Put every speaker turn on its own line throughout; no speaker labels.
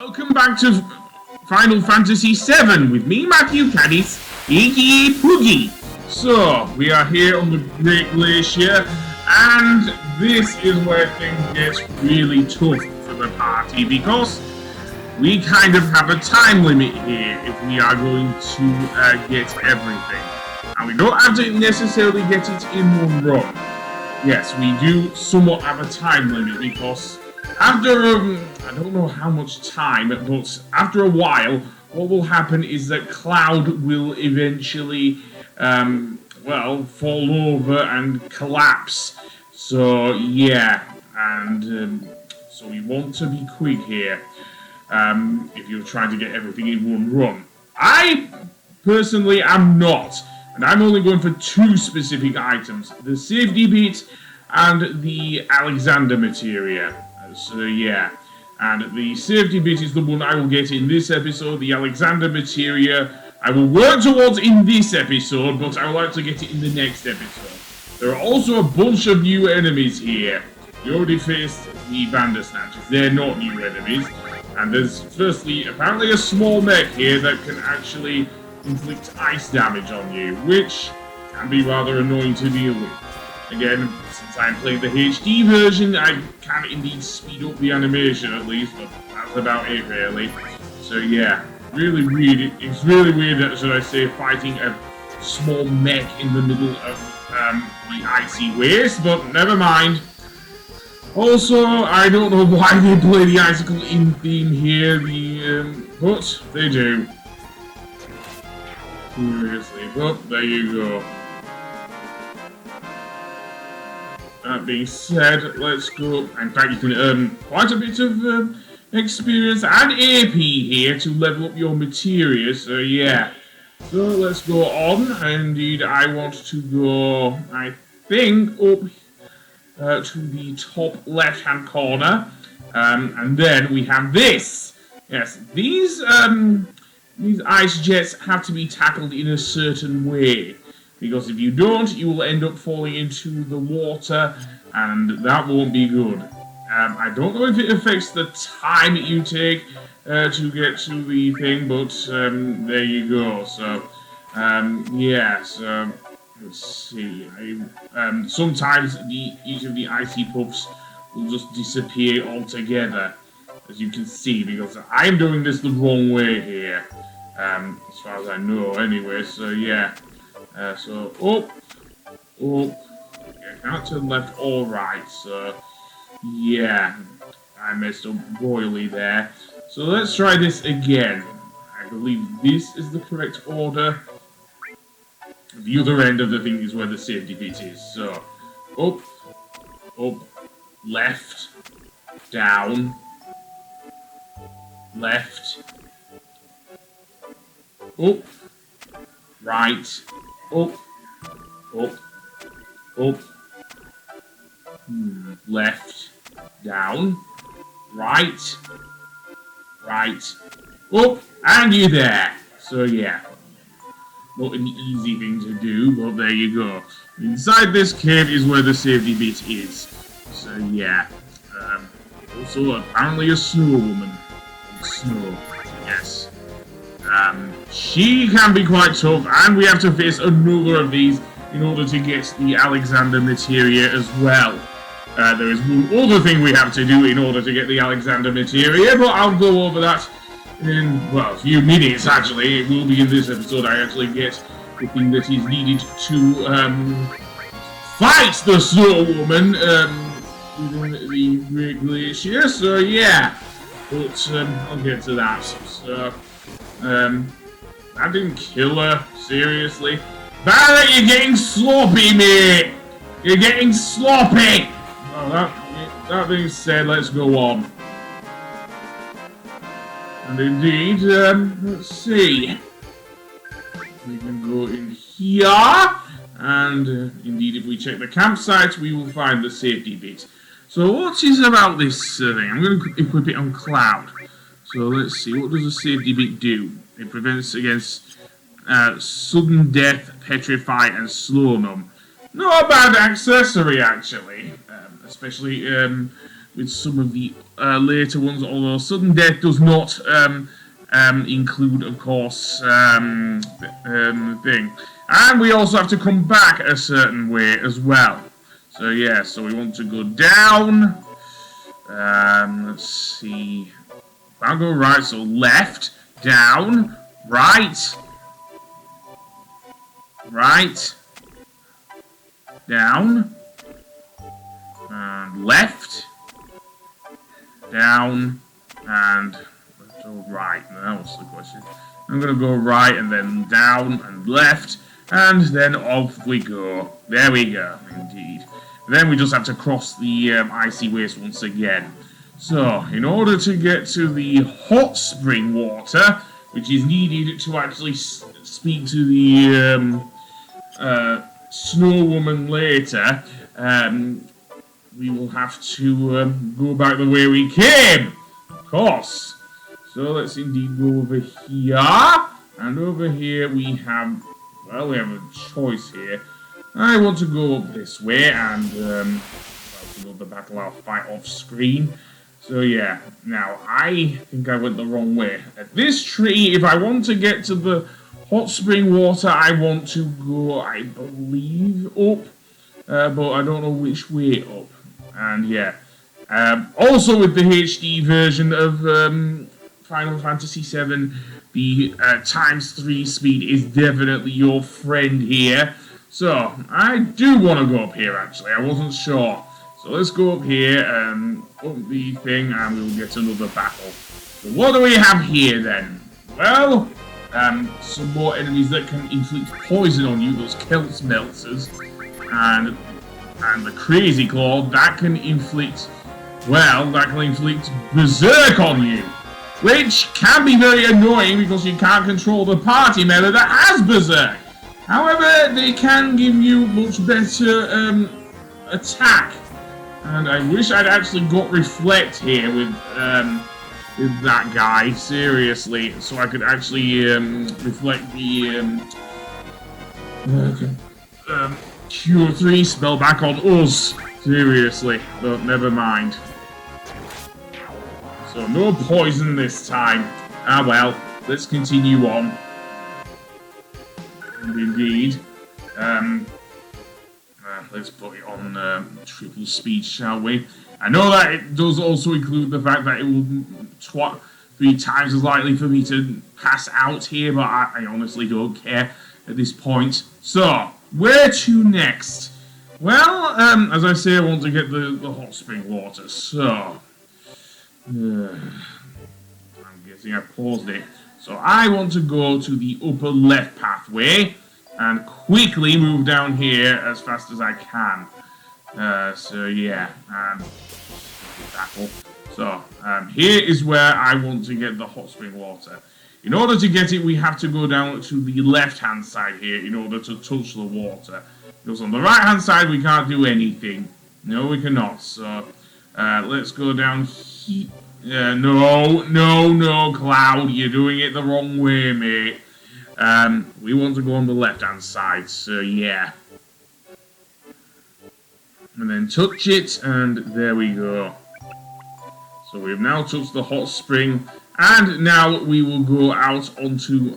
Welcome back to Final Fantasy VII with me, Matthew Caddis, aka Poogie. So, we are here on the Great Glacier, and this is where things get really tough for the party because we kind of have a time limit here if we are going to get everything. And we don't have to necessarily get it in one run. Yes, we do somewhat have a time limit because after, I don't know how much time, but after a while, what will happen is that Cloud will eventually, fall over and collapse. So, yeah, and so we want to be quick here if you're trying to get everything in one run. I, personally, am not, and I'm only going for two specific items, the safety bit and the Alexander materia. So yeah, and the safety bit is the one I will get in this episode. The Alexander materia I will work towards in this episode, but I would like to get it in the next episode. There are also a bunch of new enemies here. You already faced the Bandersnatchers. They're not new enemies. And there's firstly apparently a small mech here that can actually inflict ice damage on you, which can be rather annoying to deal with. Again, since I'm playing the HD version, I can indeed speed up the animation at least, but that's about it really. So yeah, really weird. It's really weird that, should I say, fighting a small mech in the middle of the icy waste, but never mind. Also, I don't know why they play the Icicle in theme here, but they do. Seriously, but there you go. That being said, let's go. In fact, you can earn quite a bit of experience and AP here to level up your materia, so yeah. So let's go on. Indeed, I want to go, I think, up to the top left-hand corner. And then we have this. Yes, these ice jets have to be tackled in a certain way. Because if you don't, you will end up falling into the water, and that won't be good. I don't know if it affects the time that you take to get to the thing, but there you go. So, yeah, so let's see. Sometimes each of the icy puffs will just disappear altogether, as you can see, because I'm doing this the wrong way here, as far as I know anyway, so yeah. So, up, yeah, can't turn left or right, so, yeah, I messed up royally there. So let's try this again. I believe this is the correct order. The other end of the thing is where the safety bit is, so, up, left, down, left, up, right, up, left, down, right, up, and you're there. So yeah, not an easy thing to do, but there you go. Inside this cave is where the safety bit is. So yeah, also apparently a snow woman. Snow, yes. She can be quite tough, and we have to face another of these in order to get the Alexander materia as well. There is one other thing we have to do in order to get the Alexander materia, but I'll go over that in, well, a few minutes actually. It will be in this episode I actually get the thing that is needed to fight the Snow Woman within the Great Glacier, so yeah. But I'll get to that. So, I didn't kill her, seriously. Barret, you're getting sloppy, mate! You're getting sloppy! Well, that being said, let's go on. And indeed, let's see. We can go in here, and indeed, if we check the campsite, we will find the safety bit. So, what is about this thing? I'm going to equip it on Cloud. So, let's see, what does the safety bit do? It prevents against sudden death, petrify, and slow numb. Not a bad accessory, actually. Especially with some of the later ones, although sudden death does not include, of course, the thing. And we also have to come back a certain way as well. So yeah, so we want to go down. Let's see. I'll go right, so left, down, right, down, and left, down, and let's go right. That was the question. I'm going to go right and then down and left, and then off we go. There we go, indeed. And then we just have to cross the icy waste once again. So, in order to get to the hot spring water, which is needed to actually speak to the snow woman later, we will have to go back the way we came, of course. So let's indeed go over here, and over here we have, well, we have a choice here. I want to go up this way, and the battle I'll fight off screen. So yeah, now I think I went the wrong way. At this tree, if I want to get to the hot spring water, I want to go, I believe, up. But I don't know which way up. And yeah. Also with the HD version of Final Fantasy VII, the ×3 speed is definitely your friend here. So, I do want to go up here actually, I wasn't sure. So let's go up here, up the thing, and we'll get another battle. So what do we have here then? Well, some more enemies that can inflict poison on you, those Kelp Melters, and the Crazy Claw, that can inflict, well, that can inflict Berserk on you. Which can be very annoying because you can't control the party member that has Berserk. However, they can give you much better attack. And I wish I'd actually got Reflect here with that guy, seriously, so I could actually reflect the Cure 3 spell back on us, seriously, but never mind. So no poison this time. Ah well, let's continue on. And indeed, let's put it on triple speed, shall we? I know that it does also include the fact that it will 3 times as likely for me to pass out here, but I honestly don't care at this point. So, where to next? Well, as I say, I want to get the hot spring water, so... I'm guessing I paused it. So I want to go to the upper left pathway and quickly move down here as fast as I can. So yeah, battle. So here is where I want to get the hot spring water. In order to get it, we have to go down to the left-hand side here in order to touch the water. Because on the right-hand side, we can't do anything. No, we cannot. So let's go down here. No, Cloud, you're doing it the wrong way, mate. We want to go on the left-hand side, so yeah. And then touch it, and there we go. So we've now touched the hot spring, and now we will go out onto,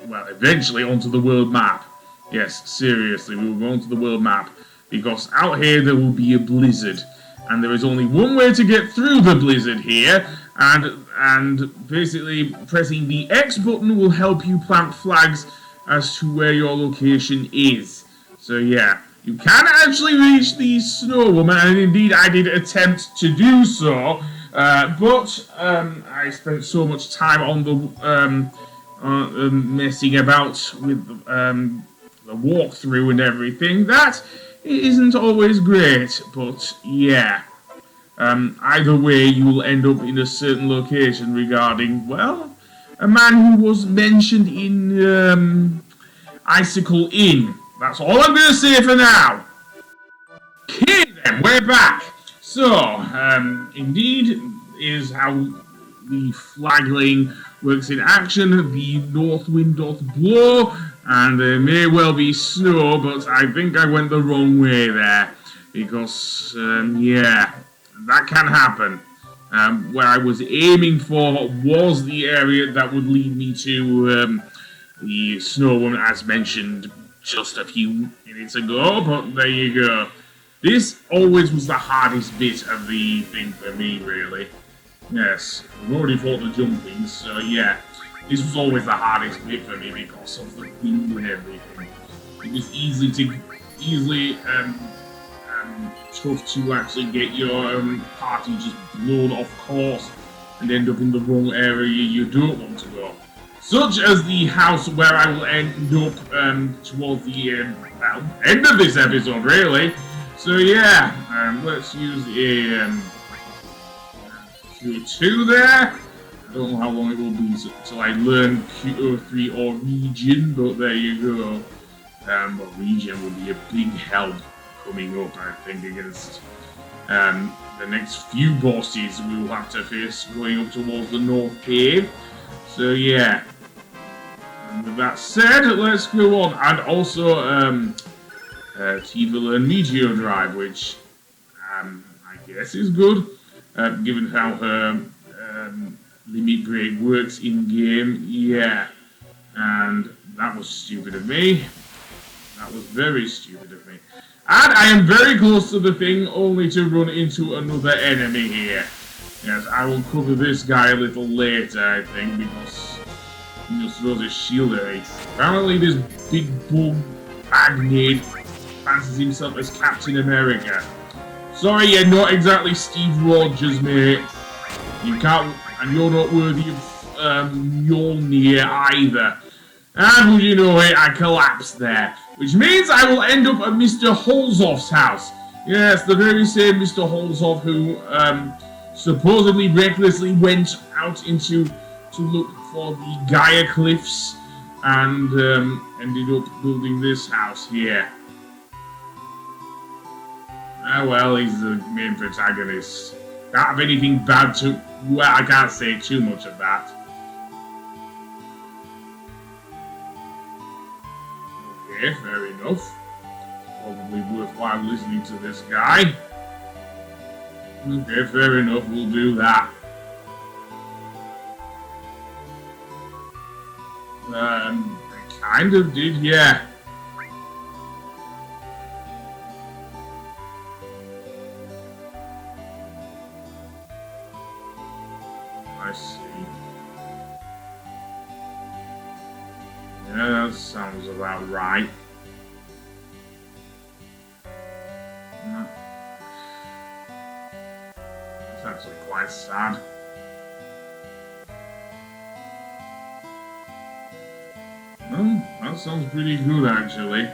well, eventually onto the world map. Yes, seriously, we will go onto the world map, because out here there will be a blizzard. And there is only one way to get through the blizzard here, and basically pressing the X button will help you plant flags as to where your location is. So yeah, you can actually reach the snow woman, and indeed I did attempt to do so, but I spent so much time on the messing about with the walkthrough and everything that it isn't always great, but yeah. Either way, you will end up in a certain location regarding, well, a man who was mentioned in Icicle Inn. That's all I'm going to say for now. Okay then, we're back. So, indeed, is how the flagling works in action. The north wind doth blow, and there may well be snow, but I think I went the wrong way there. Because, yeah, that can happen. Where I was aiming for was the area that would lead me to the Snow Woman, as mentioned just a few minutes ago, but there you go. This always was the hardest bit of the thing for me, really. Yes, I've already fought the jumping, so yeah. This was always the hardest bit for me because of the wind and everything. It was easily tough to actually get your party just blown off course and end up in the wrong area you don't want to go. Such as the house where I will end up towards the end of this episode, really. So yeah, let's use a Q2 there. I don't know how long it will be until I learn Q03 or region, but there you go. But region will be a big help coming up, I think, against the next few bosses we will have to face going up towards the North Cave. So yeah. And with that said, let's go on. And also, Tifa learned Meteor Drive, which I guess is good, given how her limit break works in game. Yeah, and that was stupid of me. That was very stupid of me. And I am very close to the thing, only to run into another enemy here. Yes, I will cover this guy a little later, I think, because he just throws his shield at me. Apparently this big bug magnate fancies himself as Captain America. Sorry, you're not exactly Steve Rogers, mate. You can't, and you're not worthy of Mjolnir either. And would you know it, I collapsed there. Which means I will end up at Mr. Holzoff's house. Yes, the very same Mr. Holzoff who supposedly recklessly went out to look for the Gaia Cliffs and ended up building this house here. Ah well, he's the main protagonist. Can't have anything bad to... Well, I can't say too much of that. Okay, fair enough. Probably worthwhile listening to this guy. Okay, fair enough, we'll do that. I kind of did, yeah. I see. Yeah, that sounds about right. That's actually quite sad. Well, that sounds pretty good, actually.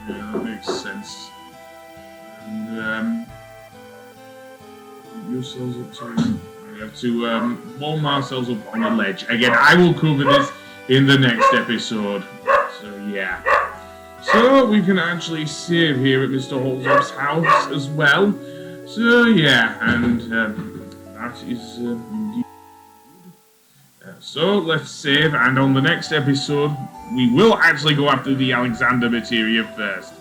Yeah, that makes sense. And, yourselves up to... We have to warm ourselves up on a ledge. Again, I will cover this in the next episode. So, yeah. So, we can actually save here at Mr. Holzoff's house as well. So, yeah, and that is indeed good. So, let's save, and on the next episode, we will actually go after the Alexander materia first.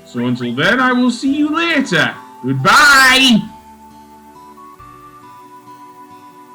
So, until then, I will see you later. Goodbye!